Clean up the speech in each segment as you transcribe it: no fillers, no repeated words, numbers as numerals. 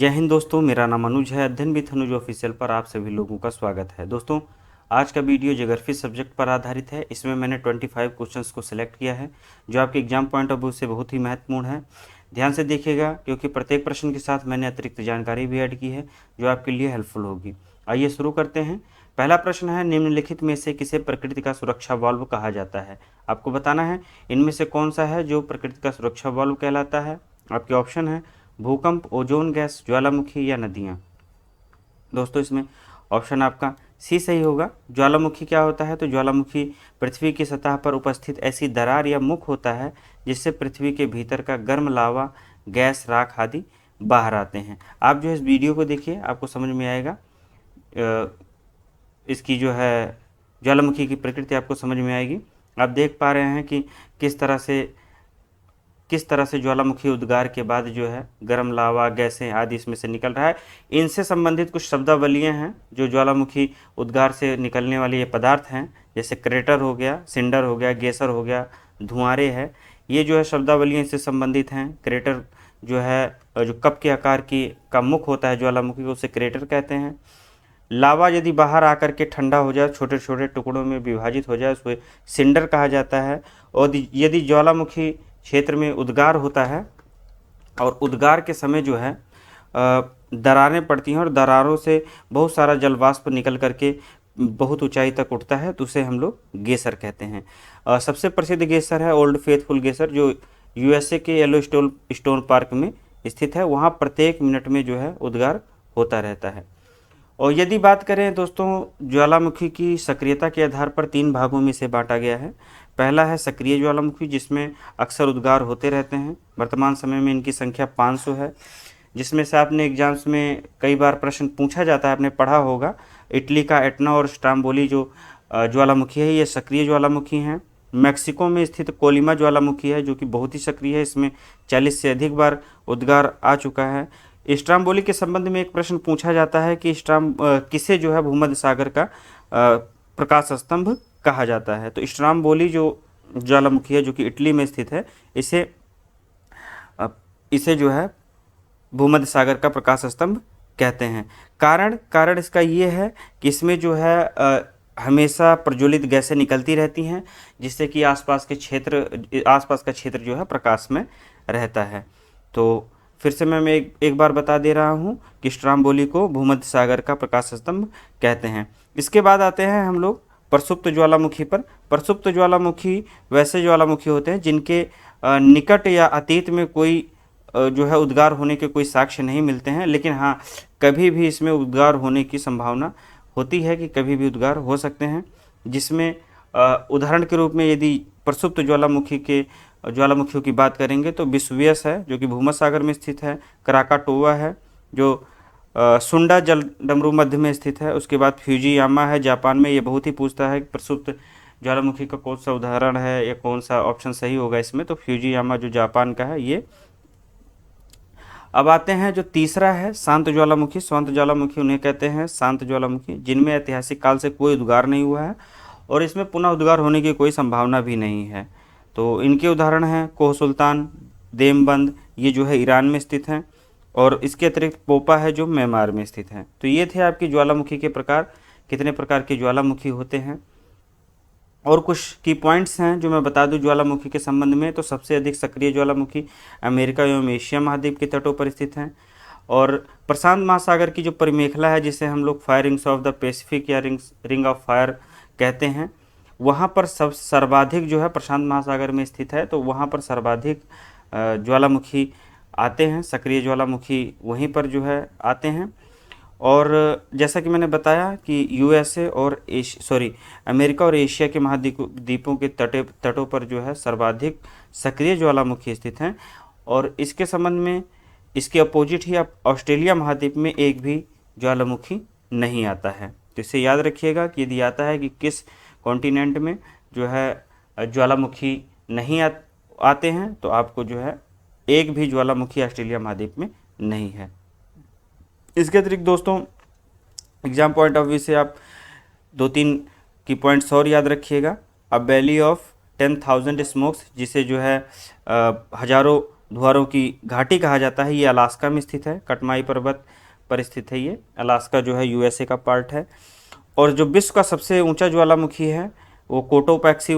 जय हिंद दोस्तों, मेरा नाम अनुज है। अध्ययन विद अनुज ऑफिशियल पर आप सभी लोगों का स्वागत है। दोस्तों, आज का वीडियो ज्योग्राफी सब्जेक्ट पर आधारित है। इसमें मैंने 25 क्वेश्चंस को सिलेक्ट किया है जो आपके एग्जाम पॉइंट ऑफ व्यू से बहुत ही महत्वपूर्ण है। ध्यान से देखिएगा क्योंकि प्रत्येक प्रश्न के साथ मैंने अतिरिक्त जानकारी भी ऐड की है जो आपके लिए हेल्पफुल होगी। आइए शुरू करते हैं। पहला प्रश्न है, निम्नलिखित में से किसे प्रकृति का सुरक्षा वाल्व कहा जाता है। आपको बताना है इनमें से कौन सा है जो प्रकृति का सुरक्षा वाल्व कहलाता है। आपके ऑप्शन है भूकंप, ओजोन गैस, ज्वालामुखी या नदियाँ। दोस्तों, इसमें ऑप्शन आपका सी सही होगा। ज्वालामुखी क्या होता है? तो ज्वालामुखी पृथ्वी की सतह पर उपस्थित ऐसी दरार या मुख होता है जिससे पृथ्वी के भीतर का गर्म लावा, गैस, राख आदि बाहर आते हैं। आप जो है इस वीडियो को देखिए, आपको समझ में आएगा। इसकी जो है ज्वालामुखी की प्रकृति आपको समझ में आएगी। आप देख पा रहे हैं कि किस तरह से ज्वालामुखी उद्गार के बाद जो है गर्म लावा, गैसें आदि इसमें से निकल रहा है। इनसे संबंधित कुछ शब्दावलियाँ हैं जो ज्वालामुखी उद्गार से निकलने वाले ये पदार्थ हैं, जैसे क्रेटर हो गया, सिंडर हो गया, गेसर हो गया, धुआंरे है। ये जो है शब्दावलियाँ इससे संबंधित हैं। क्रेटर जो है जो कप के आकार की का मुख होता है ज्वालामुखी को, उसे क्रेटर कहते हैं। लावा यदि बाहर आकर के ठंडा हो जाए, छोटे छोटे टुकड़ों में विभाजित हो जाए, उसको सिंडर कहा जाता है। और यदि ज्वालामुखी क्षेत्र में उद्गार होता है और उद्गार के समय जो है दरारें पड़ती हैं और दरारों से बहुत सारा जल वाष्प निकल करके बहुत ऊंचाई तक उठता है, तो उसे हम लोग गेसर कहते हैं। सबसे प्रसिद्ध गेसर है ओल्ड फेथफुल गेसर, जो यूएसए के येलो स्टोन पार्क में स्थित है। वहाँ प्रत्येक मिनट में जो है उद्गार होता रहता है। और यदि बात करें दोस्तों, ज्वालामुखी की सक्रियता के आधार पर 3 भागों में से बांटा गया है। पहला है सक्रिय ज्वालामुखी, जिसमें अक्सर उद्गार होते रहते हैं। वर्तमान समय में इनकी संख्या 500 है, जिसमें से आपने एग्जाम्स में कई बार प्रश्न पूछा जाता है, आपने पढ़ा होगा। इटली का एटना और स्ट्राम्बोली जो ज्वालामुखी है, ये सक्रिय ज्वालामुखी हैं। मैक्सिको में स्थित कोलिमा ज्वालामुखी है जो कि बहुत ही सक्रिय है, इसमें 40 से अधिक बार उद्गार आ चुका है। स्ट्राम्बोली के संबंध में एक प्रश्न पूछा जाता है कि किसे जो है भूमध्य सागर का प्रकाश स्तंभ कहा जाता है। तो स्ट्राम्बोली जो ज्वालामुखी है जो कि इटली में स्थित है, इसे जो है भूमध्य सागर का प्रकाश स्तंभ कहते हैं। कारण इसका ये है कि इसमें जो है हमेशा प्रज्वलित गैसें निकलती रहती हैं, जिससे कि आसपास का क्षेत्र जो है प्रकाश में रहता है। तो फिर से मैं एक बार बता दे रहा हूँ कि स्ट्राम्बोली को भूमध्य सागर का प्रकाश स्तंभ कहते हैं। इसके बाद आते हैं हम लोग प्रसुप्त ज्वालामुखी पर। प्रसुप्त ज्वालामुखी वैसे ज्वालामुखी होते हैं जिनके निकट या अतीत में कोई जो है उद्गार होने के कोई साक्ष्य नहीं मिलते हैं, लेकिन हाँ, कभी भी इसमें उद्गार होने की संभावना होती है कि कभी भी उद्गार हो सकते हैं। जिसमें उदाहरण के रूप में यदि प्रसुप्त ज्वालामुखियों की बात करेंगे तो विसुवियस है जो कि भूमध्य सागर में स्थित है। कराकाटोवा है जो सुंडा जल डमरू मध्य में स्थित है। उसके बाद फ्यूजियामा है जापान में। ये बहुत ही पूछता है कि प्रसुप्त ज्वालामुखी का कौन सा उदाहरण है या कौन सा ऑप्शन सही होगा इसमें, तो फ्यूजियामा जो जापान का है ये। अब आते हैं जो तीसरा है शांत ज्वालामुखी। शांत ज्वालामुखी उन्हें कहते हैं शांत ज्वालामुखी जिनमें ऐतिहासिक काल से कोई उद्गार नहीं हुआ है और इसमें पुनः उद्गार होने की कोई संभावना भी नहीं है। तो इनके उदाहरण हैं कोह सुल्तान, देमबंद, ये जो है ईरान में स्थित हैं, और इसके अतिरिक्त पोपा है जो म्यांमार में स्थित है। तो ये थे आपकी ज्वालामुखी के प्रकार, कितने प्रकार के ज्वालामुखी होते हैं। और कुछ की पॉइंट्स हैं जो मैं बता दूं ज्वालामुखी के संबंध में। तो सबसे अधिक सक्रिय ज्वालामुखी अमेरिका एवं एशिया महाद्वीप के तटों पर स्थित हैं। और प्रशांत महासागर की जो परिमेखला है, जिसे हम लोग fire rings of the Pacific या रिंग ऑफ फायर कहते हैं, वहाँ पर सर्वाधिक जो है प्रशांत महासागर में स्थित है। तो वहाँ पर सर्वाधिक ज्वालामुखी आते हैं, सक्रिय ज्वालामुखी वहीं पर जो है आते हैं। और जैसा कि मैंने बताया कि यूएसए और अमेरिका और एशिया के महाद्वीपों के तटों पर जो है सर्वाधिक सक्रिय ज्वालामुखी स्थित हैं। और इसके संबंध में इसके अपोजिट ही आप ऑस्ट्रेलिया महाद्वीप में एक भी ज्वालामुखी नहीं आता है। तो इसे याद रखिएगा कि यदि आता है कि किस कॉन्टिनेंट में जो है ज्वालामुखी नहीं आते हैं, तो आपको जो है एक भी ज्वालामुखी ऑस्ट्रेलिया महाद्वीप में नहीं है। इसके अतिरिक्त दोस्तों एग्जाम पॉइंट ऑफ व्यू से आप 2-3 की पॉइंट्स और याद रखिएगा। अ वैली ऑफ 10,000 स्मोक्स, जिसे जो है हजारों धुआरों की घाटी कहा जाता है, ये अलास्का में स्थित है, कटमाई पर्वत पर स्थित है। ये अलास्का जो है यूएसए का पार्ट है। और जो विश्व का सबसे ऊंचा ज्वालामुखी है वो कोटोपैक्सी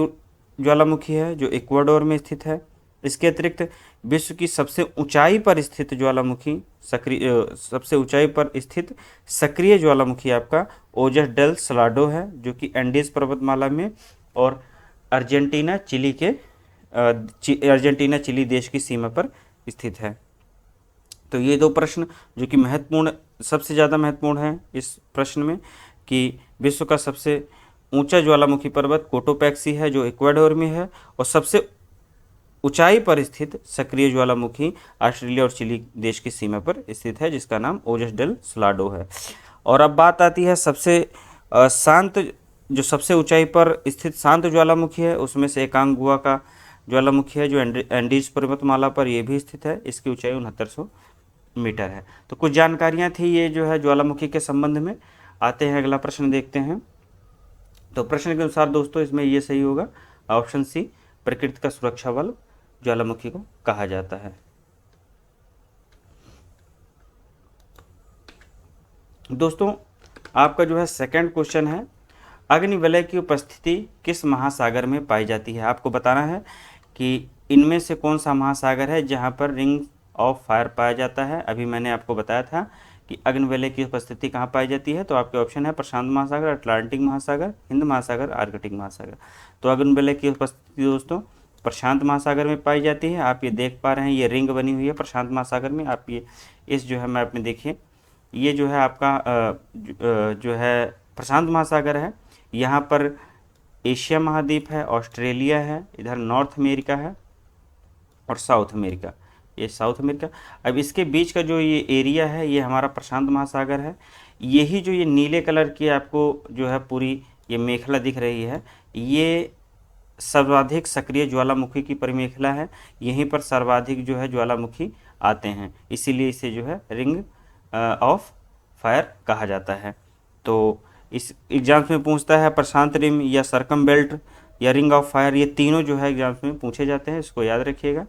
ज्वालामुखी है जो इक्वाडोर में स्थित है। इसके अतिरिक्त विश्व की सबसे ऊंचाई पर स्थित ज्वालामुखी सबसे ऊंचाई पर स्थित सक्रिय ज्वालामुखी आपका ओजस डेल सलाडो है जो कि एंडीज पर्वतमाला में और अर्जेंटीना चिली देश की सीमा पर स्थित है। तो ये दो प्रश्न जो कि महत्वपूर्ण, सबसे ज़्यादा महत्वपूर्ण है इस प्रश्न में, कि विश्व का सबसे ऊंचा ज्वालामुखी पर्वत कोटोपैक्सी है जो इक्वाडोर में है, और सबसे ऊंचाई पर स्थित सक्रिय ज्वालामुखी ऑस्ट्रेलिया और चिली देश की सीमा पर स्थित है जिसका नाम ओजस डेल सलाडो है। और अब बात आती है सबसे शांत, जो सबसे ऊंचाई पर स्थित शांत ज्वालामुखी है उसमें से एकांगुआ का ज्वालामुखी है जो एंडीज पर्वतमाला पर यह भी स्थित है। इसकी ऊंचाई 6900 मीटर है। तो कुछ जानकारियां थी ये जो है ज्वालामुखी के संबंध में। आते हैं अगला प्रश्न देखते हैं। तो प्रश्न के अनुसार दोस्तों इसमें ये सही होगा, ऑप्शन सी, प्रकृति का सुरक्षा बल ज्वालामुखी को कहा जाता है। दोस्तों आपका जो है सेकंड क्वेश्चन है, अग्निवलय की उपस्थिति किस महासागर में पाई जाती है। आपको बताना है कि इनमें से कौन सा महासागर है जहां पर रिंग ऑफ फायर पाया जाता है। अभी मैंने आपको बताया था कि अग्निवलय की उपस्थिति कहाँ पाई जाती है, तो आपके ऑप्शन है प्रशांत महासागर, अटलांटिक महासागर, हिंद महासागर, आर्कटिक महासागर। तो अग्निवलय की उपस्थिति दोस्तों प्रशांत महासागर में पाई जाती है। आप ये देख पा रहे हैं, ये रिंग बनी हुई है प्रशांत महासागर में। आप ये इस जो है मैप में देखिए, ये जो है आपका जो है प्रशांत महासागर है। यहाँ पर एशिया महाद्वीप है, ऑस्ट्रेलिया है, इधर नॉर्थ अमेरिका है और साउथ अमेरिका, ये साउथ अमेरिका। अब इसके बीच का जो ये एरिया है ये हमारा प्रशांत महासागर है। यही जो ये नीले कलर की आपको जो है पूरी ये मेखला दिख रही है, ये सर्वाधिक सक्रिय ज्वालामुखी की परिमेखला है। यहीं पर सर्वाधिक जो है ज्वालामुखी आते हैं, इसीलिए इसे जो है रिंग ऑफ फायर कहा जाता है। तो इस एग्जाम्स में पूछता है प्रशांत रिम या सरकम बेल्ट या रिंग ऑफ फायर, ये तीनों जो है एग्जाम्स में पूछे जाते हैं, इसको याद रखिएगा।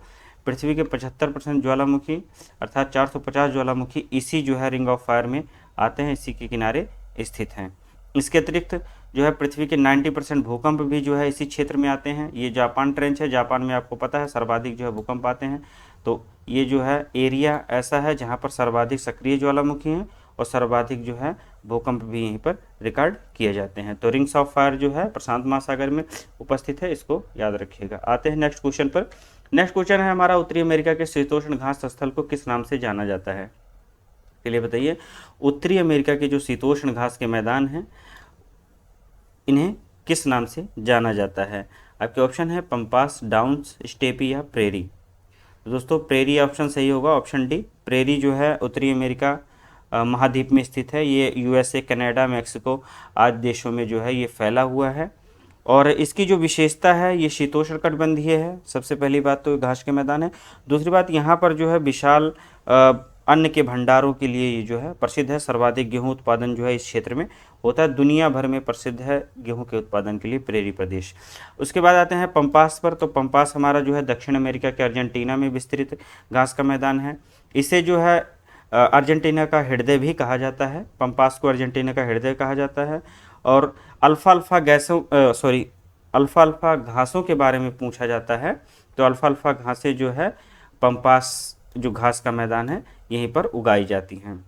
पृथ्वी के 75% ज्वालामुखी अर्थात 450 ज्वालामुखी इसी जो है रिंग ऑफ फायर में आते हैं, इसी के किनारे स्थित हैं। इसके अतिरिक्त जो है पृथ्वी के 90% भूकंप भी जो है इसी क्षेत्र में आते हैं। ये जापान ट्रेंच है, जापान में आपको पता है सर्वाधिक जो है भूकंप आते हैं। तो ये जो है एरिया ऐसा है जहाँ पर सर्वाधिक सक्रिय ज्वालामुखी हैं और सर्वाधिक जो है भूकंप भी यहीं पर रिकॉर्ड किए जाते हैं। तो रिंग्स ऑफ फायर जो है प्रशांत महासागर में उपस्थित है, इसको याद रखिएगा। आते हैं नेक्स्ट क्वेश्चन पर। नेक्स्ट क्वेश्चन है हमारा, उत्तरी अमेरिका के शीतोष्ण घास स्थल को किस नाम से जाना जाता है। चलिए बताइए, उत्तरी अमेरिका के जो शीतोष्ण घास के मैदान हैं इन्हें किस नाम से जाना जाता है। आपके ऑप्शन है पंपास, डाउन्स, स्टेपी या प्रेरी। तो दोस्तों प्रेरी ऑप्शन सही होगा, ऑप्शन डी। प्रेरी जो है उत्तरी अमेरिका महाद्वीप में स्थित है। ये यूएसए, कनाडा, मैक्सिको आदि देशों में जो है ये फैला हुआ है। और इसकी जो विशेषता है ये शीतोष्ण कटिबंधीय है। सबसे पहली बात तो घास के मैदान है। दूसरी बात यहाँ पर जो है विशाल अन्न के भंडारों के लिए ये जो है प्रसिद्ध है। सर्वाधिक गेहूं उत्पादन जो है इस क्षेत्र में होता है, दुनिया भर में प्रसिद्ध है गेहूं के उत्पादन के लिए प्रेरी प्रदेश। उसके बाद आते हैं पंपास पर। तो पंपास हमारा जो है दक्षिण अमेरिका के अर्जेंटीना में विस्तृत घास का मैदान है। इसे जो है अर्जेंटीना का हृदय भी कहा जाता है। पंपास को अर्जेंटीना का हृदय कहा जाता है। और अल्फाल्फा घासों के बारे में पूछा जाता है, तो अल्फाल्फा घासें जो है पंपास जो घास का मैदान है यहीं पर उगाई जाती हैं।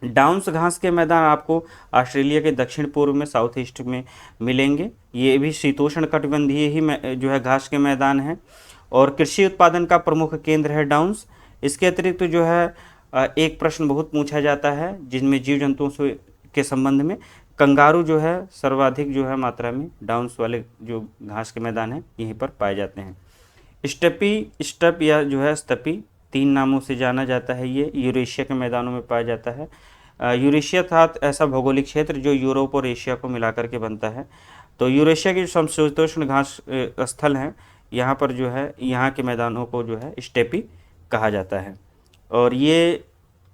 डाउन्स घास के मैदान आपको ऑस्ट्रेलिया के दक्षिण पूर्व में, साउथ ईस्ट में मिलेंगे। ये भी शीतोष्ण कटिबंधीय ही जो है घास के मैदान है और कृषि उत्पादन का प्रमुख केंद्र है डाउन्स। इसके अतिरिक्त जो है एक प्रश्न बहुत पूछा जाता है जिनमें जीव जंतुओं के संबंध में, कंगारू जो है सर्वाधिक जो है मात्रा में डाउन्स वाले जो घास के मैदान हैं यहीं पर पाए जाते हैं। स्टेप या जो है स्तपी, 3 नामों से जाना जाता है। ये यूरेशिया के मैदानों में पाया जाता है। यूरेशिया था ऐसा भौगोलिक क्षेत्र जो यूरोप और एशिया को मिलाकर के बनता है। तो यूरेशिया के समशीतोष्ण घास स्थल हैं, यहाँ पर जो है यहाँ के मैदानों को जो है स्टेपी कहा जाता है। और ये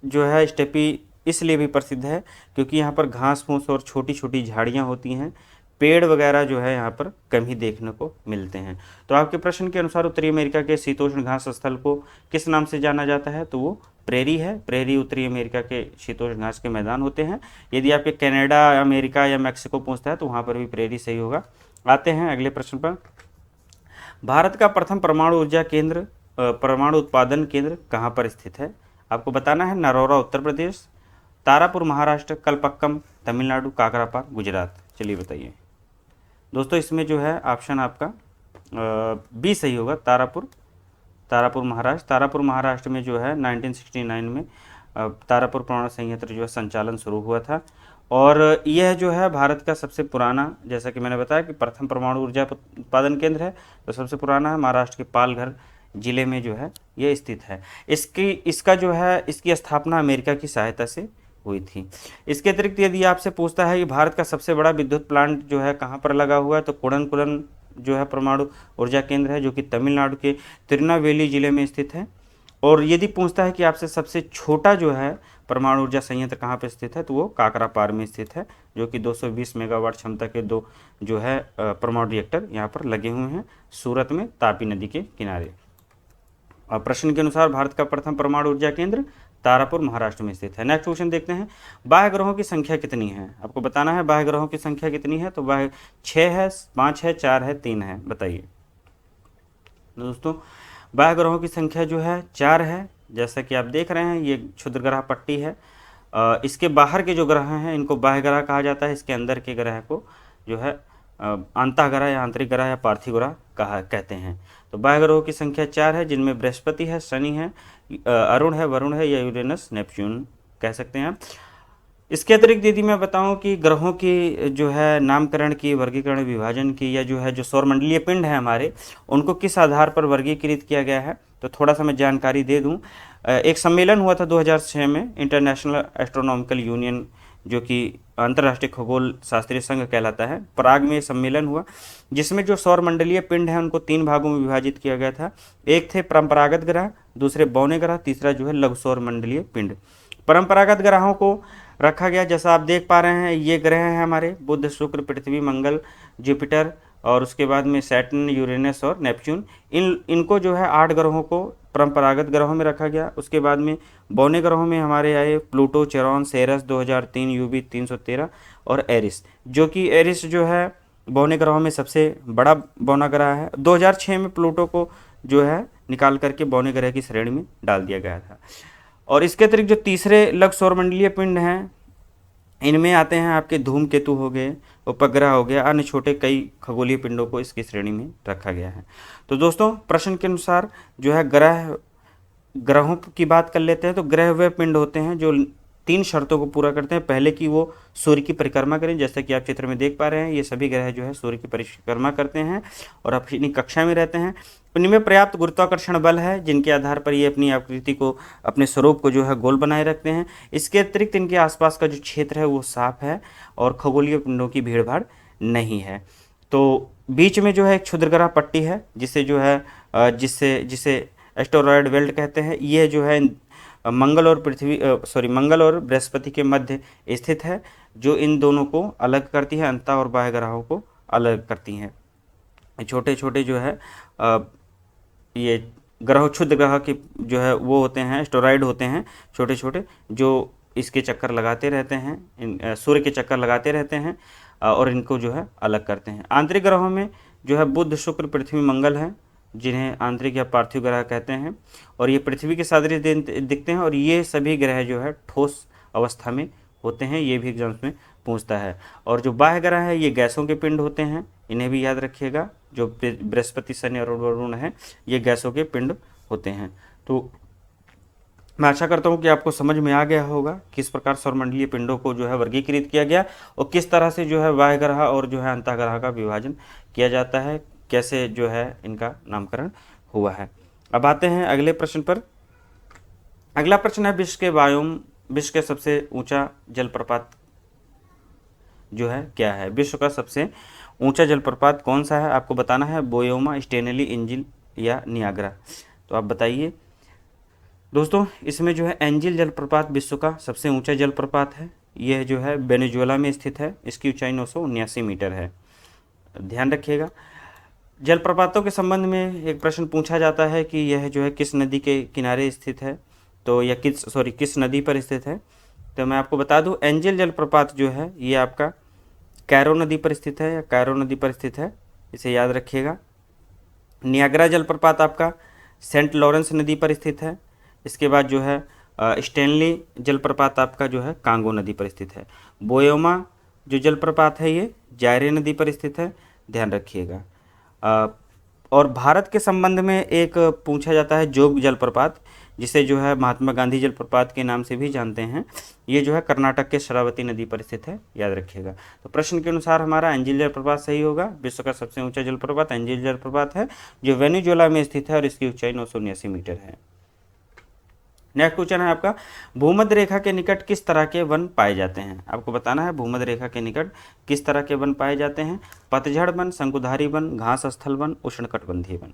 जो है स्टेपी इसलिए भी प्रसिद्ध है क्योंकि यहाँ पर घास फूस और छोटी छोटी झाड़ियाँ होती हैं। पेड़ वगैरह जो है यहाँ पर कम ही देखने को मिलते हैं। तो आपके प्रश्न के अनुसार उत्तरी अमेरिका के शीतोष्ण घास स्थल को किस नाम से जाना जाता है, तो वो प्रेरी है। प्रेरी उत्तरी अमेरिका के शीतोष्ण घास के मैदान होते हैं। यदि आपके कनाडा, अमेरिका या मैक्सिको पूछता है तो वहाँ पर भी प्रेरी सही होगा। आते हैं अगले प्रश्न पर। भारत का प्रथम परमाणु ऊर्जा केंद्र, परमाणु उत्पादन केंद्र कहाँ पर स्थित है? आपको बताना है नरोरा उत्तर प्रदेश, तारापुर महाराष्ट्र, कलपक्कम तमिलनाडु, काकरापार गुजरात। चलिए बताइए दोस्तों, इसमें जो है ऑप्शन आपका बी सही होगा, तारापुर महाराष्ट्र। तारापुर महाराष्ट्र में जो है 1969 में तारापुर परमाणु संयंत्र जो है संचालन शुरू हुआ था। और यह जो है भारत का सबसे पुराना, जैसा कि मैंने बताया कि प्रथम परमाणु ऊर्जा उत्पादन केंद्र है, तो सबसे पुराना है, महाराष्ट्र के पालघर जिले में जो है ये स्थित है। इसकी स्थापना अमेरिका की सहायता से हुई थी। इसके अतिरिक्त यदि आपसे पूछता है कि भारत का सबसे बड़ा विद्युत प्लांट जो है कहाँ पर लगा हुआ है, तो कुडनकुलन जो है परमाणु ऊर्जा केंद्र है, जो कि तमिलनाडु के तिरुनेलवेली जिले में स्थित है। और यदि पूछता है कि आपसे सबसे छोटा जो है परमाणु ऊर्जा संयंत्र कहाँ पर स्थित है, तो वो काकरापार में स्थित है, जो कि 220 मेगावाट क्षमता के 2 जो है परमाणु रिएक्टर यहाँ पर लगे हुए हैं सूरत में, तापी नदी के किनारे। और प्रश्न के अनुसार भारत का प्रथम परमाणु ऊर्जा केंद्र तारापुर महाराष्ट्र में स्थित है। नेक्स्ट क्वेश्चन देखते हैं, बाह्य ग्रहों की संख्या कितनी है? आपको बताना है बाह्य ग्रहों की संख्या कितनी है, तो बाह्य 6 है, 5 है, 4 है, 3 है, बताइए दोस्तों। बाह्य ग्रहों की संख्या जो है 4 है। जैसा कि आप देख रहे हैं ये क्षुद्र ग्रह पट्टी है। इसके बाहर के जो ग्रह हैं इनको बाह्य ग्रह कहा जाता है, इसके अंदर के ग्रह को जो है अंतः ग्रह या आंतरिक ग्रह या पार्थिव ग्रह कहते हैं। तो बाह्य ग्रहों की संख्या 4 है, जिनमें बृहस्पति है, शनि है, अरुण है, वरुण है, या यूरेनस नेपच्यून कह सकते हैं। इसके अतिरिक्त यदि मैं बताऊं कि ग्रहों की जो है नामकरण की, वर्गीकरण, विभाजन की, या जो है जो सौरमंडलीय पिंड है हमारे, उनको किस आधार पर वर्गीकृत किया गया है, तो थोड़ा सा मैं जानकारी दे दूं। एक सम्मेलन हुआ था 2006 में, इंटरनेशनल एस्ट्रोनॉमिकल यूनियन, जो कि अंतर्राष्ट्रीय खगोल शास्त्रीय संघ कहलाता है, प्राग में सम्मेलन हुआ, जिसमें जो सौरमंडलीय पिंड है उनको 3 भागों में विभाजित किया गया था। एक थे परंपरागत ग्रह, दूसरे बौने ग्रह, तीसरा जो है लघु सौरमंडलीय पिंड। परंपरागत ग्रहों को रखा गया, जैसा आप देख पा रहे हैं ये ग्रह हैं हमारे बुध, शुक्र, पृथ्वी, मंगल, जुपिटर, और उसके बाद में सैटर्न, यूरेनस और नेपच्यून। इनको जो है 8 ग्रहों को परंपरागत ग्रहों में रखा गया। उसके बाद में बौने ग्रहों में हमारे आए प्लूटो, चेरॉन, सेरस 2003, यूबी 313 और एरिस, जो कि एरिस जो है बौने ग्रहों में सबसे बड़ा बौना ग्रह है। 2006 में प्लूटो को जो है निकाल करके बौने ग्रह की श्रेणी में डाल दिया गया था। और इसके अतिरिक्त जो तीसरे लघु सौरमंडलीय पिंड हैं, इनमें आते हैं आपके धूमकेतु हो गए, उपग्रह हो गया, अन्य छोटे कई खगोलीय पिंडों को इसकी श्रेणी में रखा गया है। तो दोस्तों प्रश्न के अनुसार जो है ग्रहों की बात कर लेते हैं। तो ग्रह वे पिंड होते हैं जो 3 शर्तों को पूरा करते हैं। पहले कि वो सूर्य की परिक्रमा करें, जैसा कि आप चित्र में देख पा रहे हैं, ये सभी ग्रह जो है सूर्य की परिक्रमा करते हैं और अपनी कक्षा में रहते हैं। इनमें पर्याप्त गुरुत्वाकर्षण बल है, जिनके आधार पर ये अपनी आकृति को, अपने स्वरूप को जो है गोल बनाए रखते हैं। इसके अतिरिक्त इनके आसपास का जो क्षेत्र है वो साफ है और खगोलीय पिंडों की भीड़ भाड़ नहीं है। तो बीच में जो है एक क्षुद्र ग्रह पट्टी है, जिसे जो है जिसे एस्टेरॉयड बेल्ट कहते हैं। ये जो है मंगल और बृहस्पति के मध्य स्थित है, जो इन दोनों को अलग करती है, अंतः और बाह्य ग्रहों को अलग करती हैं। छोटे छोटे जो है ये ग्रह, क्षुद्र ग्रह के जो है वो होते हैं, एस्टेरॉयड होते हैं छोटे छोटे, जो इसके चक्कर लगाते रहते हैं, सूर्य के चक्कर लगाते रहते हैं और इनको जो है अलग करते हैं। आंतरिक ग्रहों में जो है बुध, शुक्र, पृथ्वी, मंगल हैं, जिन्हें आंतरिक या पार्थिव ग्रह कहते हैं, और ये पृथ्वी के सदृश दिखते हैं। और ये सभी ग्रह जो है ठोस अवस्था में होते हैं, ये भी एग्जाम्स में पूछता है। और जो बाह्य ग्रह है ये गैसों के पिंड होते हैं, इन्हें भी याद रखिएगा। जो बृहस्पति, शनि और वरुण है ये गैसों के पिंड होते हैं। तो मैं आशा करता हूँ कि आपको समझ में आ गया होगा किस प्रकार सौरमंडलीय पिंडों को जो है वर्गीकृत किया गया और किस तरह से जो है बाह्य ग्रह और जो है अंतः ग्रह का विभाजन किया जाता है, कैसे जो है इनका नामकरण हुआ है। अब आते हैं अगले प्रश्न पर। अगला प्रश्न है, विश्व के सबसे ऊंचा जलप्रपात जो है क्या है? विश्व का सबसे ऊंचा जलप्रपात कौन सा है? आपको बताना है बोयोमा, स्टेनली, एंजिल या नियाग्रा। तो आप बताइए दोस्तों। इसमें जो है एंजिल जलप्रपात विश्व का सबसे ऊंचा जलप्रपात है। यह जो है वेनेजुएला में स्थित है। इसकी ऊंचाई 979 मीटर है। ध्यान रखिएगा। जलप्रपातों के संबंध में एक प्रश्न पूछा जाता है कि यह जो है किस नदी के किनारे स्थित है, तो या किस नदी पर स्थित है। तो मैं आपको बता दूं, एंजल जलप्रपात जो है ये आपका कैरो नदी पर स्थित है या कैरो नदी पर स्थित है, इसे याद रखिएगा। नियाग्रा जलप्रपात आपका सेंट लॉरेंस नदी पर स्थित है। इसके बाद जो है स्टैनली जलप्रपात आपका जो है कांगो नदी पर स्थित है। बोयोमा जो जलप्रपात है ये जायरे नदी पर स्थित है, ध्यान रखिएगा। और भारत के संबंध में एक पूछा जाता है जोग जलप्रपात, जिसे जो है महात्मा गांधी जलप्रपात के नाम से भी जानते हैं। ये जो है कर्नाटक के शरावती नदी पर स्थित है, याद रखिएगा। तो प्रश्न के अनुसार हमारा एंजिल जलप्रपात सही होगा। विश्व का सबसे ऊंचा जलप्रपात एंजिल जलप्रपात है, जो वेनेजुएला में स्थित है और इसकी ऊंचाई 979 मीटर है। नेक्स्ट क्वेश्चन है आपका, भूमध्य रेखा के निकट किस तरह के वन पाए जाते हैं। आपको बताना है भूमध्य रेखा के निकट किस तरह के वन पाए जाते हैं। पतझड़ वन, शंकुधारी वन, घास स्थल वन, उष्णकटिबंधीय वन।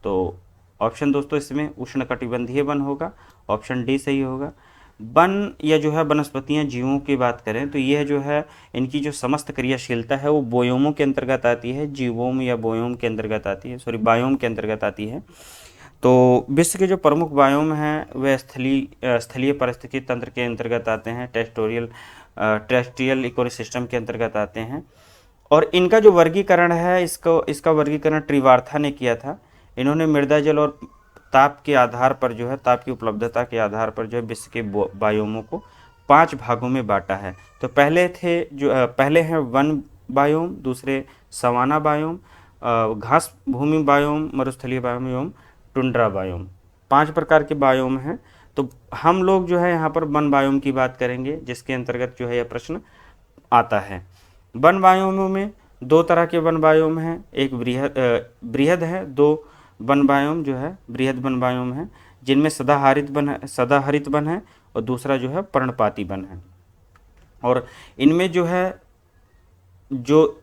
तो ऑप्शन दोस्तों इसमें उष्णकटिबंधीय वन होगा, ऑप्शन डी सही होगा। वन या जो है वनस्पतियाँ जीवों की बात करें तो यह जो है इनकी जो समस्त क्रियाशीलता है वो बोयोमों के अंतर्गत आती है, जीवोम या बोयोम के अंतर्गत आती है, बायोम के अंतर्गत आती है। तो विश्व के जो प्रमुख बायोम हैं वे स्थलीय पारिस्थितिकी तंत्र के अंतर्गत आते हैं, टेरेस्ट्रियल इकोसिस्टम के अंतर्गत आते हैं। और इनका जो वर्गीकरण है इसका वर्गीकरण ट्रिवार्था ने किया था। इन्होंने मृदा जल और ताप के आधार पर जो है, ताप की उपलब्धता के आधार पर जो है विश्व के बायोमों को 5 भागों में बांटा है। तो पहले हैं वन बायोम, दूसरे सवाना बायोम, घास भूमि बायोम, मरुस्थलीय बायोम एवं टुंड्रा बायोम। 5 प्रकार के बायोम हैं। तो हम लोग जो है यहाँ पर वन बायोम की बात करेंगे, जिसके अंतर्गत जो है यह प्रश्न आता है। वन बायोमों में 2 तरह के वन बायोम हैं, एक बृहद है, 2 वन बायोम जो है बृहद वन बायोम है, जिनमें सदाहरित वन है और दूसरा जो है पर्णपाती वन है। और इनमें जो है जो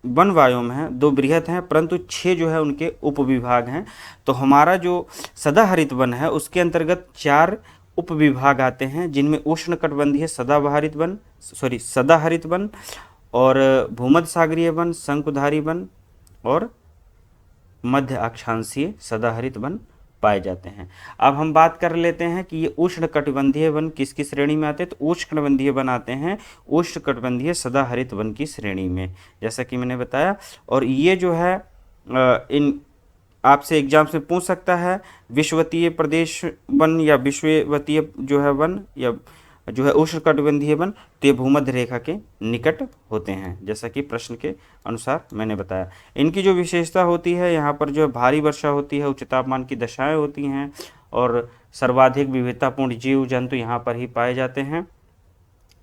वन बायोम हैं 2 बृहद हैं, परंतु 6 जो है उनके उपविभाग हैं। तो हमारा जो सदाहरित वन है उसके अंतर्गत 4 उपविभाग आते हैं, जिनमें उष्णकटिबंधीय सदाहरित वन और भूमध्य सागरीय वन, शंकुधारी वन और मध्य अक्षांशीय सदाहरित वन पाए जाते हैं। अब हम बात कर लेते हैं कि ये उष्णकटिबंधीय वन किसकी श्रेणी में आते हैं। तो उष्णकटिबंधीय वन आते हैं उष्णकटिबंधीय सदाहरित वन की श्रेणी में, जैसा कि मैंने बताया। और ये जो है इन आपसे एग्जाम में पूछ सकता है विषुवतीय प्रदेश वन या विषुवतीय जो है वन या जो है उष्णकटिबंधीय वन, तो ये भूमध्य रेखा के निकट होते हैं, जैसा कि प्रश्न के अनुसार मैंने बताया। इनकी जो विशेषता होती है, यहाँ पर जो भारी वर्षा होती है, उच्च तापमान की दशाएं होती हैं और सर्वाधिक विविधतापूर्ण जीव जंतु यहाँ पर ही पाए जाते हैं।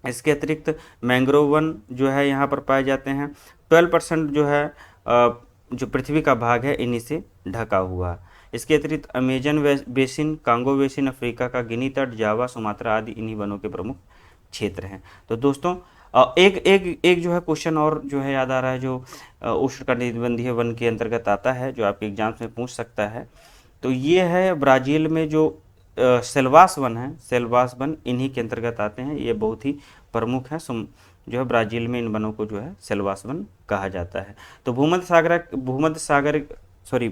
इसके अतिरिक्त मैंग्रोव वन जो है यहाँ पर पाए जाते हैं। 12% जो है जो पृथ्वी का भाग है इन्हीं से ढका हुआ। इसके अतिरिक्त Amazon basin, Congo basin, Africa का गिनी तट, जावा, सुमात्रा आदि इन्हीं वनों के प्रमुख क्षेत्र हैं। तो दोस्तों एक जो है क्वेश्चन और जो है याद आ रहा है, जो उष्णकटिबंधीय वन के अंतर्गत आता है, जो आपके एग्जाम्स में पूछ सकता है। तो ये है ब्राज़ील में जो सेल्वास वन है, सेल्वास वन इन्हीं के अंतर्गत आते हैं। ये बहुत ही प्रमुख है, जो है ब्राज़ील में इन वनों को जो है सेल्वास वन कहा जाता है। तो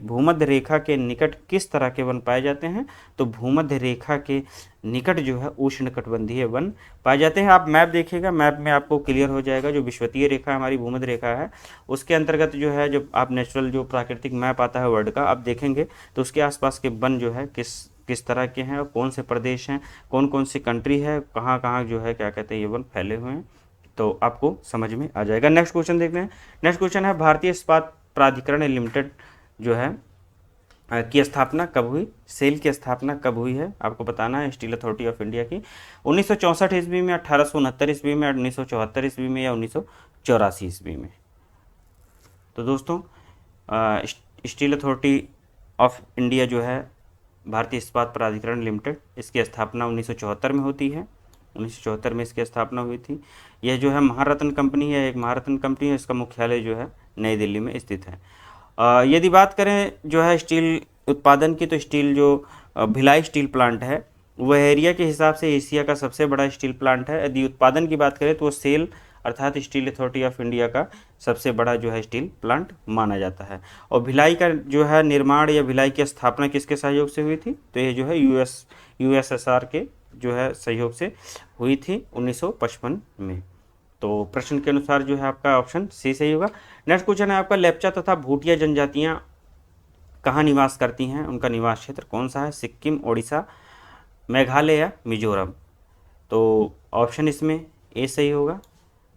भूमध्य रेखा के निकट किस तरह के वन पाए जाते हैं। तो भूमध्य रेखा के निकट जो है उष्णकटिबंधीय वन पाए जाते हैं। आप मैप देखिएगा, मैप में आपको क्लियर हो जाएगा। जो विषुवतीय रेखा हमारी भूमध्य रेखा है उसके अंतर्गत जो है, जब आप नेचुरल जो प्राकृतिक मैप आता है वर्ल्ड का आप देखेंगे तो उसके आसपास के वन जो है किस तरह के हैं और कौन से प्रदेश हैं, कौन कौन सी कंट्री है, कहाँ कहाँ जो है क्या कहते हैं ये वन फैले हुए हैं, तो आपको समझ में आ जाएगा। नेक्स्ट क्वेश्चन देखते हैं। नेक्स्ट क्वेश्चन है भारतीय इस्पात प्राधिकरण लिमिटेड जो है की स्थापना कब हुई। सेल की स्थापना कब हुई है आपको बताना है। स्टील अथॉरिटी ऑफ इंडिया की 1964 ईस्वी में, 1869 ईस्वी में, 1974 ईस्वी में या 1984 ईस्वी में। तो दोस्तों स्टील अथॉरिटी ऑफ इंडिया जो है भारतीय इस्पात प्राधिकरण लिमिटेड, इसकी स्थापना 1974 में होती है। 1974 में इसकी स्थापना हुई थी। यह जो है महारत्न कंपनी है, एक महारत्न कंपनी है। इसका मुख्यालय जो है नई दिल्ली में स्थित है। यदि बात करें जो है स्टील उत्पादन की, तो स्टील जो भिलाई स्टील प्लांट है वह एरिया के हिसाब से एशिया का सबसे बड़ा स्टील प्लांट है। यदि उत्पादन की बात करें तो वो सेल अर्थात स्टील अथॉरिटी ऑफ इंडिया का सबसे बड़ा जो है स्टील प्लांट माना जाता है। और भिलाई का जो है निर्माण या भिलाई की स्थापना किसके सहयोग से हुई थी? तो ये जो है यूएसएसआर के जो है सहयोग से हुई थी 1955 में। तो प्रश्न के अनुसार जो है आपका ऑप्शन सी सही होगा। नेक्स्ट क्वेश्चन है आपका, लेप्चा तथा भूटिया जनजातियाँ कहाँ निवास करती हैं, उनका निवास क्षेत्र कौन सा है? सिक्किम, ओडिशा, मेघालय या मिजोरम? तो ऑप्शन इसमें ए सही होगा,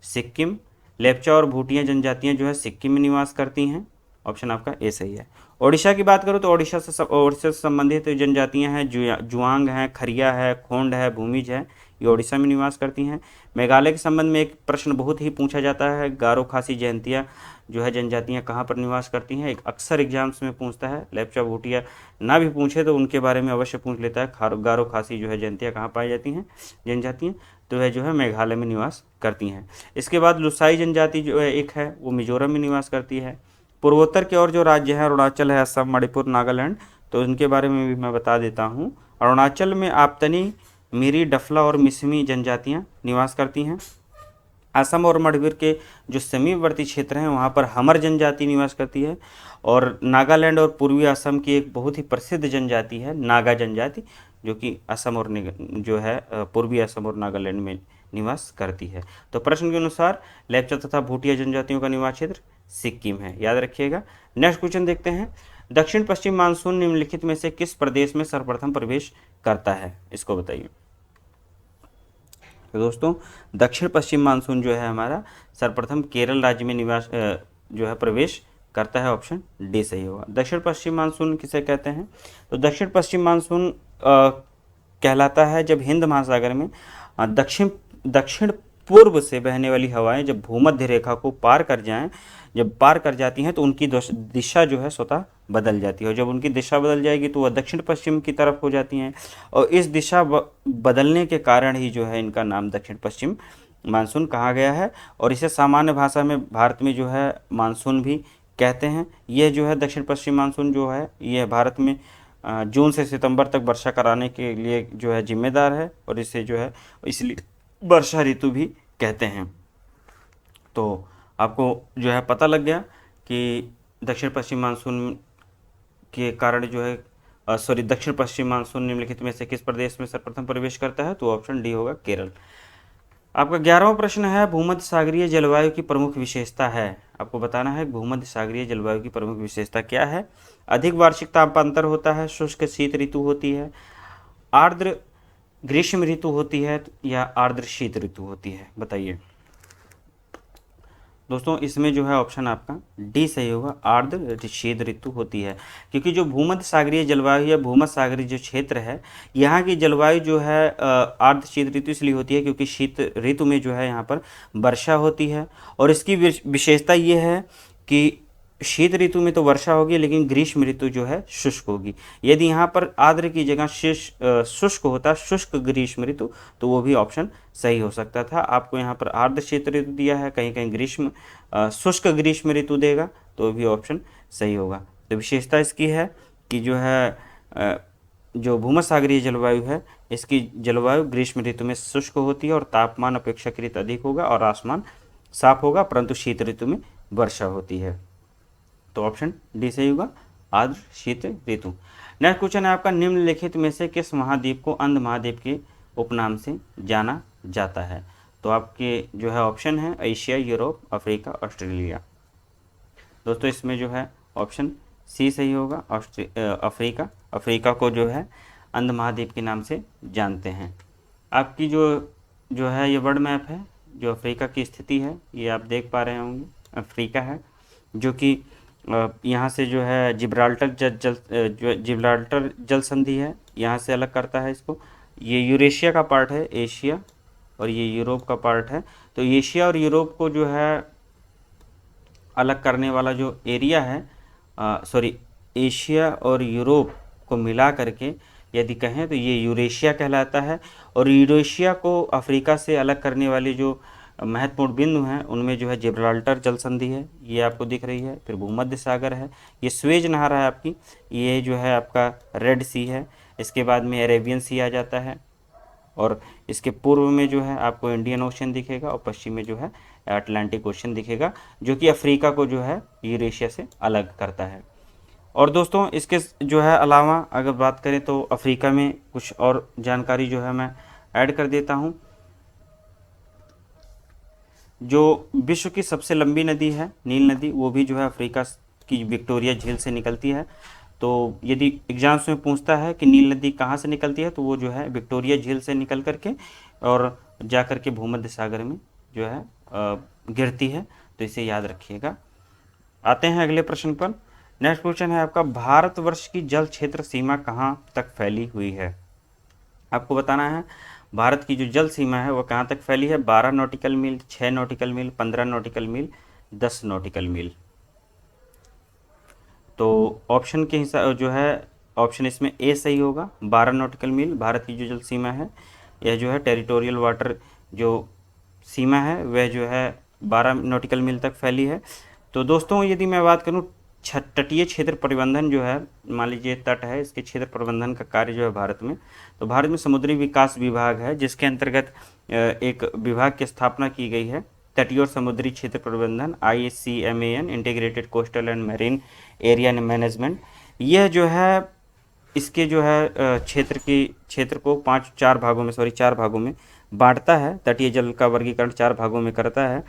सिक्किम। लेप्चा और भूटिया जनजातियाँ जो है सिक्किम में निवास करती हैं, ऑप्शन आपका ए सही है। ओडिशा की बात करो तो ओडिशा से संबंधित जनजातियाँ हैं, जुआंग हैं, खरिया है, खोंड है, भूमिज है, ये ओडिशा में निवास करती हैं। मेघालय के संबंध में एक प्रश्न बहुत ही पूछा जाता है, गारो खासी जयंतिया जो है जनजातियाँ कहाँ पर निवास करती हैं, एक अक्सर एग्जाम्स में पूछता है। लेप्चा भूटिया ना भी पूछे तो उनके बारे में अवश्य पूछ लेता है, गारो खासी जो है जयंतियाँ कहाँ पाई जाती हैं जनजातियाँ, तो वह जो है मेघालय में निवास करती हैं। इसके बाद लुसाई जनजाति जो है एक है, वो मिजोरम में निवास करती है। पूर्वोत्तर के और जो राज्य है, अरुणाचल है, असम, मणिपुर, नागालैंड, तो उनके बारे में भी मैं बता देता हूँ। अरुणाचल में आपतनी, मिरी, डफला और मिसमी जनजातियाँ निवास करती हैं। असम और मणिपुर के जो समीपवर्ती क्षेत्र हैं वहाँ पर हमर जनजाति निवास करती है। और नागालैंड और पूर्वी असम की एक बहुत ही प्रसिद्ध जनजाति है नागा जनजाति, जो कि असम और जो है पूर्वी असम और नागालैंड में निवास करती है। तो प्रश्न के अनुसार लेप्चा तथा भूटिया जनजातियों का निवास क्षेत्र सिक्किम है, याद रखिएगा। नेक्स्ट क्वेश्चन देखते हैं, दक्षिण पश्चिम मानसून निम्नलिखित में से किस प्रदेश में सर्वप्रथम प्रवेश करता है, इसको बताइए। तो दोस्तों दक्षिण पश्चिम मानसून जो है हमारा सर्वप्रथम केरल राज्य में निवास जो है प्रवेश करता है, ऑप्शन डी सही होगा। दक्षिण पश्चिम मानसून किसे कहते हैं? तो दक्षिण पश्चिम मानसून कहलाता है जब हिंद महासागर में दक्षिण पूर्व से बहने वाली हवाएं जब भूमध्य रेखा को पार कर जाएं, जब पार कर जाती हैं तो उनकी दिशा जो है स्वतः बदल जाती है, और जब उनकी दिशा बदल जाएगी तो वह दक्षिण पश्चिम की तरफ हो जाती हैं, और इस दिशा बदलने के कारण ही जो है इनका नाम दक्षिण पश्चिम मानसून कहा गया है। और इसे सामान्य भाषा में भारत में जो है मानसून भी कहते हैं। यह जो है दक्षिण पश्चिम मानसून जो है यह भारत में जून से सितंबर तक वर्षा कराने के लिए जो है जिम्मेदार है, और इसे जो है इसलिए वर्षा ऋतु भी कहते हैं। तो आपको जो है पता लग गया कि दक्षिण पश्चिम मानसून के कारण जो है दक्षिण पश्चिम मानसून निम्नलिखित में से किस प्रदेश में सर्वप्रथम प्रवेश करता है, तो ऑप्शन डी होगा, केरल। आपका 11वां प्रश्न है, भूमध्य सागरीय जलवायु की प्रमुख विशेषता है। आपको बताना है भूमध्य सागरीय जलवायु की प्रमुख विशेषता क्या है। अधिक वार्षिक तापांतर होता है, शुष्क शीत ऋतु होती है, आर्द्र ग्रीष्म ऋतु होती है, या आर्द्र शीत ऋतु होती है, बताइए। दोस्तों इसमें जो है ऑप्शन आपका डी सही होगा, आर्द्र शीत ऋतु होती है, क्योंकि जो भूमध्य सागरीय जलवायु या भूमध्य सागरीय जो क्षेत्र है यहाँ की जलवायु जो है आर्द्र शीत ऋतु इसलिए होती है क्योंकि शीत ऋतु में जो है यहाँ पर वर्षा होती है। और इसकी विशेषता ये है कि शीत ऋतु में तो वर्षा होगी लेकिन ग्रीष्म ऋतु जो है शुष्क होगी। यदि यहाँ पर आर्द्र की जगह शुष्क होता, शुष्क ग्रीष्म ऋतु, तो वो भी ऑप्शन सही हो सकता था। आपको यहाँ पर आर्द्र शीत ऋतु दिया है, कहीं कहीं शुष्क ग्रीष्म ऋतु देगा, तो भी ऑप्शन सही होगा। तो विशेषता इसकी है कि जो है जो भूमध्य सागरीय जलवायु है इसकी जलवायु ग्रीष्म ऋतु में शुष्क होती है और तापमान अपेक्षाकृत अधिक होगा और आसमान साफ होगा, परंतु शीत ऋतु में वर्षा होती है। तो ऑप्शन डी सही होगा, आर्द्र शीत ऋतु। नेक्स्ट क्वेश्चन है आपका, निम्नलिखित में से किस महाद्वीप को अंध महाद्वीप के उपनाम से जाना जाता है। तो आपके जो है ऑप्शन है एशिया, यूरोप, अफ्रीका, ऑस्ट्रेलिया। दोस्तों इसमें जो है ऑप्शन सी सही होगा, अफ्रीका को जो है अंध महाद्वीप के नाम से जानते हैं। आपकी जो है ये वर्ल्ड मैप है, जो अफ्रीका की स्थिति है ये आप देख पा रहे होंगे, अफ्रीका है जो कि यहाँ से जो है जिब्राल्टर जल संधि है, यहाँ से अलग करता है इसको। ये यूरेशिया का पार्ट है, एशिया, और ये यूरोप का पार्ट है। तो एशिया और यूरोप को जो है अलग करने वाला जो एरिया है, एशिया और यूरोप को मिला करके यदि कहें तो ये यूरेशिया कहलाता है। और यूरेशिया को अफ्रीका से अलग करने वाली जो महत्वपूर्ण बिंदु हैं उनमें जो है जिब्राल्टर जल संधि है, ये आपको दिख रही है, फिर भूमध्य सागर है, ये स्वेज नहर है आपकी, ये जो है आपका रेड सी है, इसके बाद में अरेबियन सी आ जाता है, और इसके पूर्व में जो है आपको इंडियन ओशन दिखेगा और पश्चिम में जो है अटलांटिक ओशन दिखेगा, जो कि अफ्रीका को जो है यूरेशिया से अलग करता है। और दोस्तों इसके जो है अलावा अगर बात करें तो अफ्रीका में कुछ और जानकारी जो है मैं ऐड कर देता हूँ। जो विश्व की सबसे लंबी नदी है नील नदी, वो भी जो है अफ्रीका की विक्टोरिया झील से निकलती है। तो यदि एग्जाम्स में पूछता है कि नील नदी कहाँ से निकलती है, तो वो जो है विक्टोरिया झील से निकल करके और जा कर के भूमध्य सागर में जो है गिरती है। तो इसे याद रखिएगा। आते हैं अगले प्रश्न पर। नेक्स्ट क्वेश्चन है आपका, भारतवर्ष की जल क्षेत्र सीमा कहाँ तक फैली हुई है? आपको बताना है भारत की जो जल सीमा है वो कहाँ तक फैली है। 12 नॉटिकल मील, 6 नॉटिकल मील, 15 नॉटिकल मील, 10 नॉटिकल मील। तो ऑप्शन के हिसाब जो है ऑप्शन इसमें ए सही होगा। 12 नॉटिकल मील भारत की जो जल सीमा है, यह जो है टेरिटोरियल वाटर जो सीमा है वह जो है 12 नॉटिकल मील तक फैली है। तो दोस्तों यदि मैं बात करूँ तटीय क्षेत्र प्रबंधन जो है, मान लीजिए तट है, इसके क्षेत्र प्रबंधन का कार्य जो है भारत में, तो भारत में समुद्री विकास विभाग है, जिसके अंतर्गत एक विभाग की स्थापना की गई है, तटीय और समुद्री क्षेत्र प्रबंधन, ICMAN, integrated coastal and marine area management. यह जो है इसके जो है क्षेत्र को चार भागों में बांटता है। तटीय जल का वर्गीकरण 4 भागों में करता है।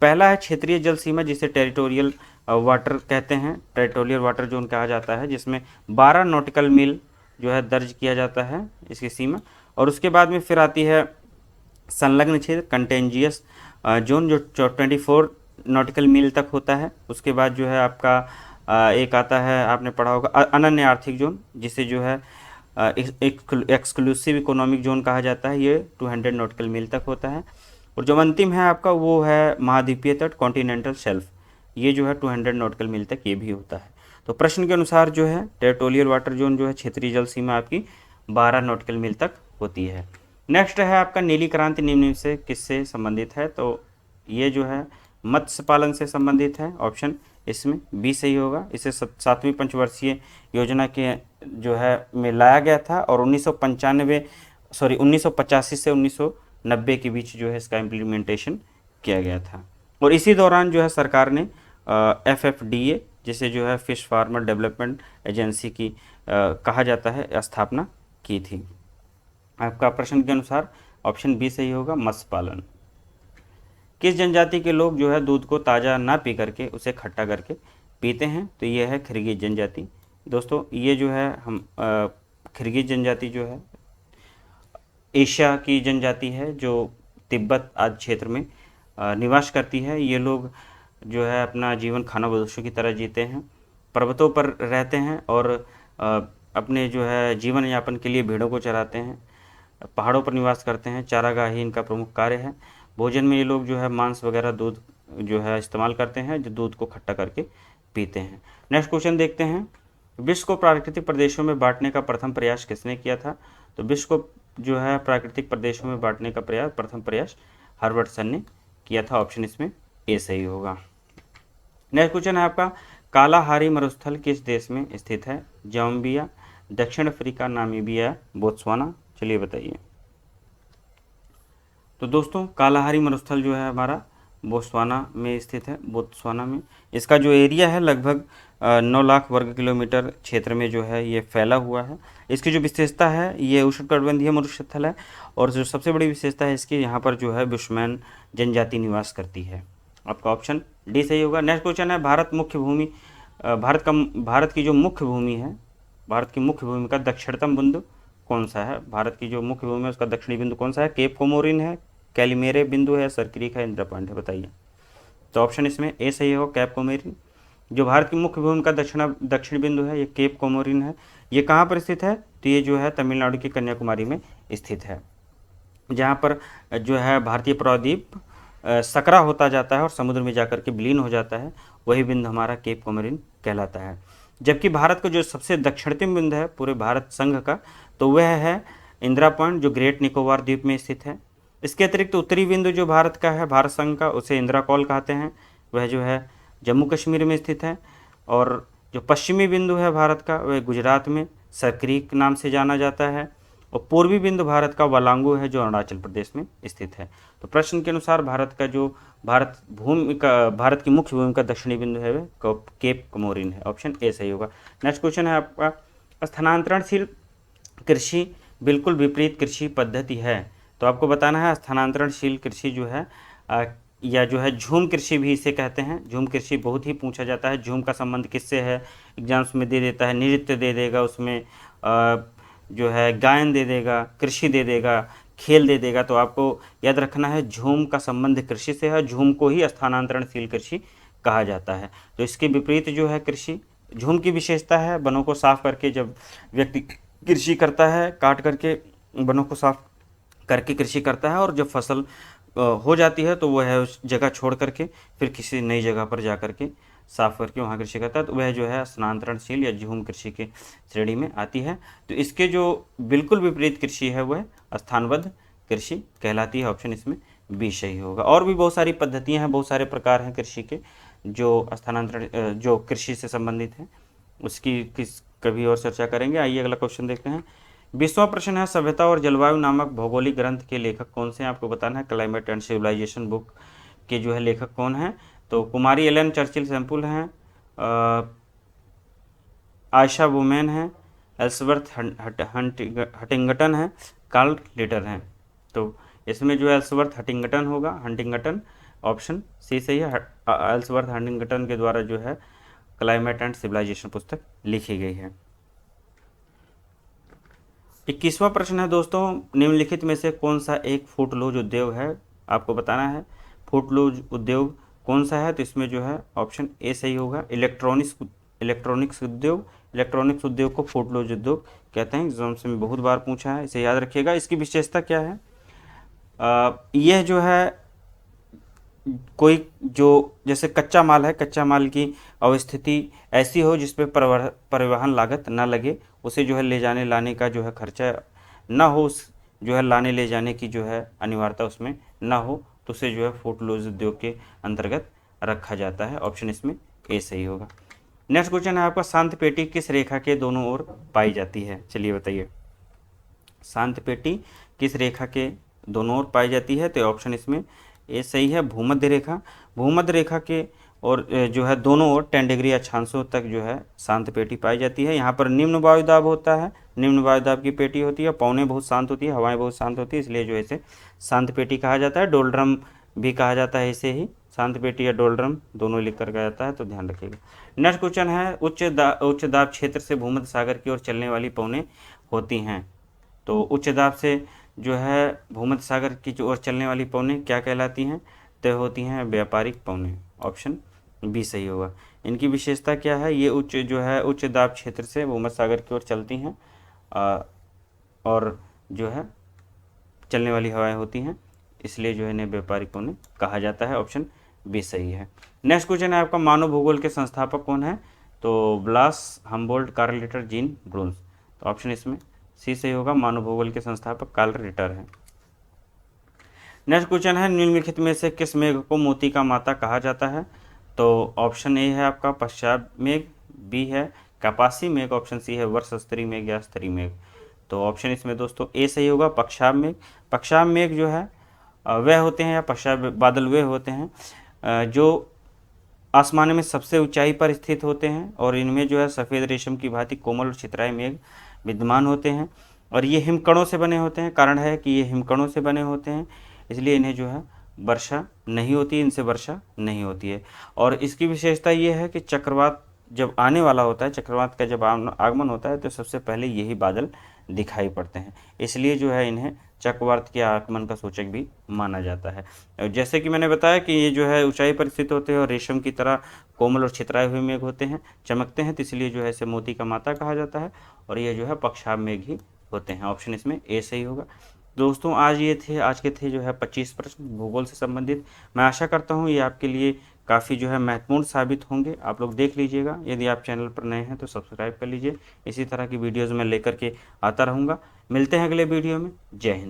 पहला है क्षेत्रीय जल सीमा, जिसे टेरिटोरियल वाटर कहते हैं, टेरिटोरियल वाटर जोन कहा जाता है, जिसमें 12 नॉटिकल मील जो है दर्ज किया जाता है इसकी सीमा। और उसके बाद में फिर आती है संलग्न क्षेत्र, कंटेंजियस जोन, जो 24 नॉटिकल मील तक होता है। उसके बाद जो है आपका एक आता है, आपने पढ़ा होगा, अनन्य आर्थिक जोन, जिसे जो है एक्सक्लूसिव इकोनॉमिक जोन कहा जाता है। ये 200 नॉटिकल मील तक होता है। और जो अंतिम है आपका वो है महाद्वीपीय तट, कॉन्टिनेंटल शेल्फ, ये जो है 200 नॉटिकल मील तक ये भी होता है। तो प्रश्न के अनुसार जो है टेरिटोरियल वाटर जोन जो है क्षेत्रीय जल सीमा आपकी 12 नॉटिकल मील तक होती है। नेक्स्ट है आपका नीली क्रांति निम्न से किससे संबंधित है? तो ये जो है मत्स्य पालन से संबंधित है। ऑप्शन इसमें बी सही होगा। इसे 7वीं पंचवर्षीय योजना के जो है में लाया गया था और 1985 से 1990 के बीच जो है इसका इम्प्लीमेंटेशन किया गया था। और इसी दौरान जो है सरकार ने FFDA, जिसे जो है फिश फार्मर डेवलपमेंट एजेंसी की कहा जाता है, स्थापना की थी। आपका प्रश्न के अनुसार ऑप्शन बी सही होगा, मत्स्य पालन। किस जनजाति के लोग जो है दूध को ताज़ा ना पी करके उसे खट्टा करके पीते हैं? तो ये है खिरगिज जनजाति। दोस्तों ये जो है हम खिरगिज जनजाति जो है एशिया की जनजाति है, जो तिब्बत आदि क्षेत्र में निवास करती है। ये लोग जो है अपना जीवन खानाबदोशों की तरह जीते हैं, पर्वतों पर रहते हैं और अपने जो है जीवन यापन के लिए भेड़ों को चराते हैं, पहाड़ों पर निवास करते हैं। चारागाह ही इनका प्रमुख कार्य है। भोजन में ये लोग जो है मांस वगैरह दूध जो है इस्तेमाल करते हैं, जो दूध को खट्टा करके पीते हैं। नेक्स्ट क्वेश्चन देखते हैं, विश्व को प्राकृतिक प्रदेशों में बांटने का प्रथम प्रयास किसने किया था? तो विश्व को जो है प्राकृतिक प्रदेशों में बांटने का प्रथम प्रयास हर्बर्टसन ने किया था। ऑप्शन इसमें ए सही होगा। नेक्स्ट क्वेश्चन है आपका, कालाहारी मरुस्थल किस देश में स्थित है? जाम्बिया, दक्षिण अफ्रीका, नामीबिया, बोत्सवाना। चलिए बताइए। तो दोस्तों कालाहारी मरुस्थल जो है हमारा बोत्सवाना में स्थित है। बोत्सवाना में इसका जो एरिया है लगभग 9 लाख वर्ग किलोमीटर क्षेत्र में जो है ये फैला हुआ है। इसकी जो विशेषता है, ये उष्णकटिबंधीय मरुस्थल है और जो सबसे बड़ी विशेषता है इसकी, यहाँ पर जो है बुशमैन जनजाति निवास करती है। आपका ऑप्शन डी सही होगा। नेक्स्ट क्वेश्चन है, भारत की जो मुख्य भूमि है, भारत की मुख्य भूमि का दक्षिणतम बिंदु कौन सा है? भारत की जो मुख्य भूमि है उसका दक्षिणी बिंदु कौन सा है? केप कोमोरिन है, कैलिमेरे बिंदु है, सरक्रीक है, इंदिरा पॉइंट है, बताइए। तो ऑप्शन इसमें ए सही होगा, कैप कोमोरिन। जो भारत की मुख्य भूमि का दक्षिण बिंदु है ये केप कोमोरिन है। ये कहाँ पर स्थित है? तो ये जो है तमिलनाडु की कन्याकुमारी में स्थित है, जहाँ पर जो है भारतीय प्रायद्वीप सकरा होता जाता है और समुद्र में जाकर के विलीन हो जाता है। वही बिंदु हमारा केप कोमोरिन कहलाता है। जबकि भारत का जो सबसे दक्षिणतम बिंदु है पूरे भारत संघ का, तो वह है इंदिरा पॉइंट, जो ग्रेट निकोबार द्वीप में स्थित है। इसके अतिरिक्त उत्तरी बिंदु जो भारत का है, भारत संघ का, उसे इंदिरा कॉल कहते हैं, वह जो है जम्मू कश्मीर में स्थित है। और जो पश्चिमी बिंदु है भारत का, वह गुजरात में सरक्रीक नाम से जाना जाता है। और पूर्वी बिंदु भारत का वालांगू है जो अरुणाचल प्रदेश में स्थित है। तो प्रश्न के अनुसार भारत की मुख्य भूमि का दक्षिणी बिंदु है वह केप कमोरिन है। ऑप्शन ए सही होगा। नेक्स्ट क्वेश्चन है आपका, स्थानांतरणशील कृषि बिल्कुल विपरीत कृषि पद्धति है। तो आपको बताना है स्थानांतरणशील कृषि जो है या जो है झूम कृषि भी इसे कहते हैं। झूम कृषि बहुत ही पूछा जाता है। झूम का संबंध किससे है, एग्जाम्स में दे देता है, नृत्य दे देगा, उसमें जो है गायन दे देगा, कृषि दे देगा, खेल दे देगा। तो आपको याद रखना है झूम का संबंध कृषि से है। झूम को ही स्थानांतरणशील कृषि कहा जाता है। तो इसके विपरीत जो है कृषि, झूम की विशेषता है वनों को साफ करके जब व्यक्ति कृषि करता है, काट करके वनों को साफ करके कृषि करता है, और जब फसल हो जाती है तो वह है उस जगह छोड़ करके फिर किसी नई जगह पर जा करके साफ करके वहाँ कृषि करता है। तो वह जो है स्थानांतरणशील या झूम कृषि के श्रेणी में आती है। तो इसके जो बिल्कुल विपरीत कृषि है वह स्थानबद्ध कृषि कहलाती है। ऑप्शन इसमें बी सही होगा। और भी बहुत सारी पद्धतियाँ हैं, बहुत सारे प्रकार हैं कृषि के जो जो कृषि से संबंधित हैं, उसकी कभी और चर्चा करेंगे। आइए अगला क्वेश्चन देखते हैं। 20वां प्रश्न है, सभ्यता और जलवायु नामक भौगोलिक ग्रंथ के लेखक कौन से हैं? आपको बताना है। क्लाइमेट एंड सिविलाइजेशन बुक के जो है लेखक कौन हैं? तो कुमारी एलन चर्चिल सैम्पुल हैं, आयशा वुमेन हैं, एल्सवर्थ हंटिंगटन है, कार्ल लिटर हैं। तो इसमें जो है एल्सवर्थ हंटिंगटन होगा, हंटिंगटन। ऑप्शन सी सही है। एल्सवर्थ हंटिंगटन के द्वारा जो है क्लाइमेट एंड सिविलाइजेशन पुस्तक लिखी गई है। 21वां प्रश्न है दोस्तों, निम्नलिखित में से कौन सा एक फुटलोज उद्योग है? आपको बताना है फुटलोज उद्योग कौन सा है। तो इसमें जो है ऑप्शन ए सही होगा, इलेक्ट्रॉनिक्स उद्योग। इलेक्ट्रॉनिक्स उद्योग को फुटलोज उद्योग कहते हैं। एग्जाम्स में बहुत बार पूछा है, इसे याद रखिएगा। इसकी विशेषता क्या है? यह जो है कोई जो जैसे कच्चा माल है, कच्चा माल की अवस्थिति ऐसी हो जिस पे परिवहन लागत ना लगे, उसे जो है ले जाने लाने का जो है खर्चा ना हो, जो है लाने ले जाने की जो है अनिवार्यता उसमें ना हो, तो उसे जो है फुटलोज उद्योग के अंतर्गत रखा जाता है। ऑप्शन इसमें ए सही होगा। नेक्स्ट क्वेश्चन है आपका, शांत पेटी किस रेखा के दोनों ओर पाई जाती है? चलिए बताइए, शांत पेटी किस रेखा के दोनों ओर पाई जाती है? तो ऑप्शन इसमें ए सही है, भूमध्य रेखा। भूमध्य रेखा के और जो है दोनों ओर 10 डिग्री अक्षांशों तक जो है शांत पेटी पाई जाती है। यहाँ पर निम्न वायुदाब होता है, निम्न वायुदाब की पेटी होती है, पवनें बहुत शांत होती है, हवाएं बहुत शांत होती है, इसलिए जो है इसे शांत पेटी कहा जाता है। डोलड्रम भी कहा जाता है इसे ही, शांत पेटी या डोलड्रम दोनों लिख कर कहा जाता है, तो ध्यान रखिएगा। नेक्स्ट क्वेश्चन है, उच्च दाब क्षेत्र से भूमध्य सागर की ओर चलने वाली पवनें होती हैं। तो उच्च दाब से जो है भूमध्य सागर की ओर चलने वाली पवनें क्या कहलाती हैं? तो होती हैं व्यापारिक पवनें। ऑप्शन बी सही होगा। इनकी विशेषता क्या है? ये उच्च दाब क्षेत्र से भूमध्य सागर की ओर चलती हैं और जो है चलने वाली हवाएं होती हैं, इसलिए जो है इन्हें व्यापारिक पवनें कहा जाता है। ऑप्शन बी सही है। नेक्स्ट क्वेश्चन है आपका, मानव भूगोल के संस्थापक कौन है? तो Blache, Humboldt, Carl Ritter, Jean Brunhes. तो ऑप्शन इसमें सी सही होगा, मानव भूगोल के संस्थापक कार्ल रिटर हैं। नेक्स्ट क्वेश्चन है, निम्नलिखित में से किस मेघ को मोती का माता कहा जाता है? तो ऑप्शन ए है आपका पश्चात मेघ, बी है कपासी मेघ, ऑप्शन सी है वर्ष स्तरी मेघ या स्तरी मेघ। तो ऑप्शन इसमें दोस्तों ए सही होगा, पश्चात मेघ। पश्चात मेघ जो है वह होते हैं, या पश्चात बादल वे होते हैं जो आसमान में सबसे ऊंचाई पर स्थित होते हैं, और इनमें जो है सफ़ेद रेशम की भांति कोमल और छितराए मेघ विद्यमान होते हैं, और ये हिमकणों से बने होते हैं। कारण है कि ये हिमकणों से बने होते हैं, इसलिए इन्हें जो है वर्षा नहीं होती, इनसे वर्षा नहीं होती है। और इसकी विशेषता ये है कि चक्रवात जब आने वाला होता है, चक्रवात का जब आगमन होता है, तो सबसे पहले यही बादल दिखाई पड़ते हैं, इसलिए जो है इन्हें चक्रवात के आगमन का सूचक भी माना जाता है। जैसे कि मैंने बताया कि ये जो है ऊंचाई पर स्थित होते हैं और रेशम की तरह कोमल और छितराए हुए मेघ होते हैं, चमकते हैं, तो इसलिए जो है इसे मोती का माता कहा जाता है, और ये जो है पक्षाब मेघ ही होते हैं। ऑप्शन इसमें ए सही होगा। दोस्तों आज के थे जो है 25 प्रश्न भूगोल से संबंधित। मैं आशा करता हूँ ये आपके लिए काफ़ी जो है महत्वपूर्ण साबित होंगे। आप लोग देख लीजिएगा। यदि आप चैनल पर नए हैं तो सब्सक्राइब कर लीजिए। इसी तरह की वीडियोज़ मैं लेकर के आता रहूँगा। मिलते हैं अगले वीडियो में। जय हिंद।